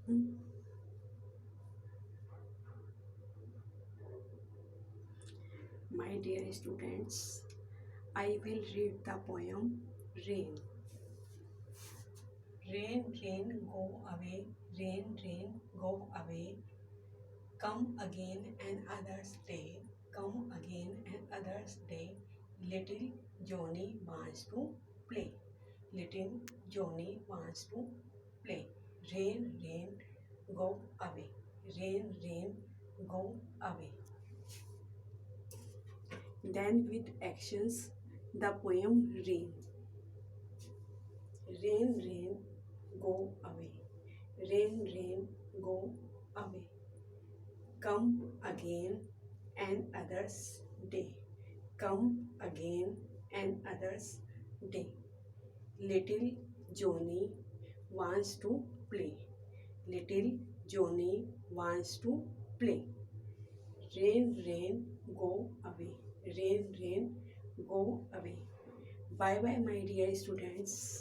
My dear students, I will read the poem Rain. Rain, rain, go away. Rain, rain, go away. Come again another's day. Come again another's day. Little Johnny wants to play. Little Johnny wants to play. Rain, rain, go away. Rain, rain, go away. Then with actions, the poem Rain. Rain, rain, go away. Rain, rain, go away. Come again another's day. Come again another's day. Little Johnny wants to play. Little Johnny wants to play. Rain, rain, go away. Rain, rain, go away. Bye bye, my dear students.